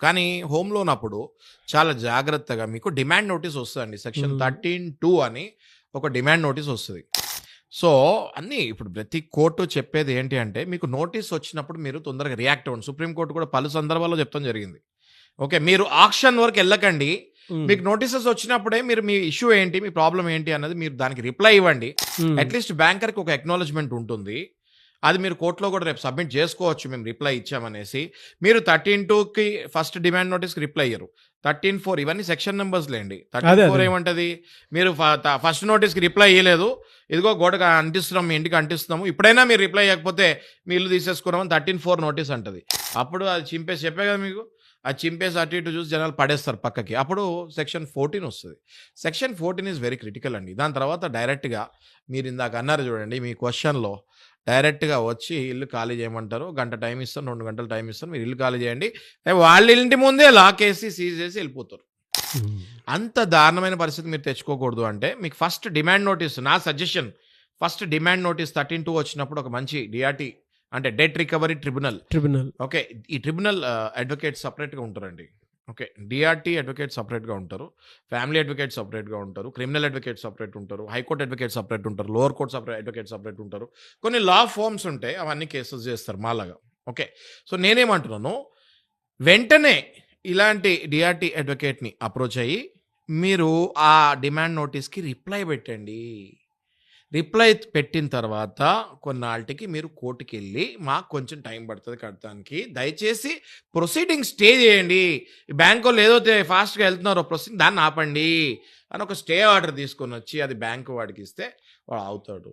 కానీ home loan అప్పుడు చాలా జాగ్రత్తగా మీకు డిమాండ్ నోటీస్ వస్తదండి. సెక్షన్ హ్మ్. 13(2) అని ఒక డిమాండ్ నోటీస్ వస్తది. సో, అన్నీ ఇప్పుడు ప్రతి కోర్టు చెప్పేది ఏంటి అంటే, మీకు నోటీస్ వచ్చినప్పుడు మీరు తొందరగా రియాక్ట్ అవ్వండి. సుప్రీం కోర్ట్ కూడా పలు సందర్భాల్లో చెప్తం జరిగింది. ఓకే. మీరు ఆక్షన్ వరకెళ్ళకండి. హ్మ్. మీకు నోటీసెస్ వచ్చినప్పుడే మీరు మీ ఇష్యూ ఏంటి? మీ ప్రాబ్లమ్ ఏంటి? అన్నది మీరు దానికి రిప్లై ఇవ్వండి. హ్మ్. అట్‌లీస్ట్ బ్యాంకర్‌కి ఒక అక్నాలెడ్జ్‌మెంట్ ఉంటుంది. అది మీరు కోర్ట్‌లో కూడా రేపు సబ్మిట్ చేసుకోవచ్చు మేము రిప్లై ఇచ్చామనేసి. మీరు 13(2)కి ఫస్ట్ డిమాండ్ నోటీస్‌కి రిప్లై ఇయ్యరు. 13(4) ఇవన్నీ సెక్షన్ నంబర్స్ లేండి. అదే. 13(4) ఏమంటది? మీరు ఫస్ట్ నోటీస్‌కి రిప్లై ఇయ్యలేదు. ఇదిగో గోడకి అంటిస్తున్నాం, మీ ఇంటికి అంటిస్తున్నాము. ఇప్పుడైనా మీరు రిప్లై ఇయ్యకపోతే మీ ఇల్లు తీసేసుకున్నామని 13(4) నోటీస్ అంటది. అప్పుడు అది చింపేసి చెప్పా కదా మీకు. అది చింపేసి అటు ఇటు చూసి జనాలు పడేస్తారు పక్కకి. అప్పుడు సెక్షన్ 14 వస్తది. సెక్షన్ 14 ఈస్ వెరీ క్రిటికల్ అండి. దాని తర్వాత డైరెక్ట్‌గా మీరిందాక అన్నారు చూడండి మీ క్వెషన్‌లో డైరెక్ట్‌గా వచ్చి ఇల్లు ఖాళీ చేయమంటారు. గంట టైం ఇస్తాను, 2 గంటలు టైం ఇస్తాను. మీరు ఇల్లు ఖాళీ చేయండి. వాళ్ళ ఇంటి ముందే లాకేసి, సీజ్ చేసి ఎళ్ళిపోతారు. హ్మ్. అంత దారుణమైన పరిస్థితి మీరు తెచ్చుకోకూడదు అంటే, మీకు ఫస్ట్ డిమాండ్ నోటీస్ నా సజెషన్ ఫస్ట్ డిమాండ్ నోటీస్ 13(2) వచ్చినప్పుడు ఒక మంచి డీఆర్‌టీ అంటే debt recovery tribunal. Tribunal. Okay. ఈ ట్రిబ్యునల్ అడ్వొకేట్స్ సెపరేట్‌గా ఉంటారండి. ఓకే. డీఆర్‌టీ అడ్వొకేట్ సెపరేట్‌గా ఉంటారు. ఫ్యామిలీ అడ్వొకేట్ సెపరేట్‌గా ఉంటారు. క్రిమినల్ అడ్వొకేట్ సెపరేట్ ఉంటారు. హైకోర్ట్ అడ్వొకేట్ సెపరేట్ ఉంటారు. లోయర్ కోర్ట్ అడ్వొకేట్ సెపరేట్ ఉంటారు. కొన్ని లా ఫర్మ్స్ ఉంటాయి. అవన్నీ కేసెస్ చేస్తారు మాలాగా. ఓకే. సో, నేనేమంటున్నాను, వెంటనే ఇలాంటి డీఆర్‌టీ అడ్వొకేట్‌ని అప్రోచ్ అయ్యి, మీరు ఆ డిమాండ్ నోటీస్‌కి రిప్లై పెట్టండి. రిప్లై పెట్టిన తర్వాత కొన్నాళ్ళకి మీరు కోర్ట్‌కెళ్ళి, మాకు కొంచెం టైం పడతది కడతానికి. దయచేసి ప్రొసీడింగ్ స్టే చేయండి. బ్యాంకోళ్ళు ఏదో ఫాస్ట్‌గా ఎళ్తున్నారో ప్రొసీడింగ్ దాన్ని ఆపండి అని ఒక స్టే ఆర్డర్ తీసుకొనొచ్చి అది బ్యాంక్ వాడికిస్తే వాడు ఆగుతాడు.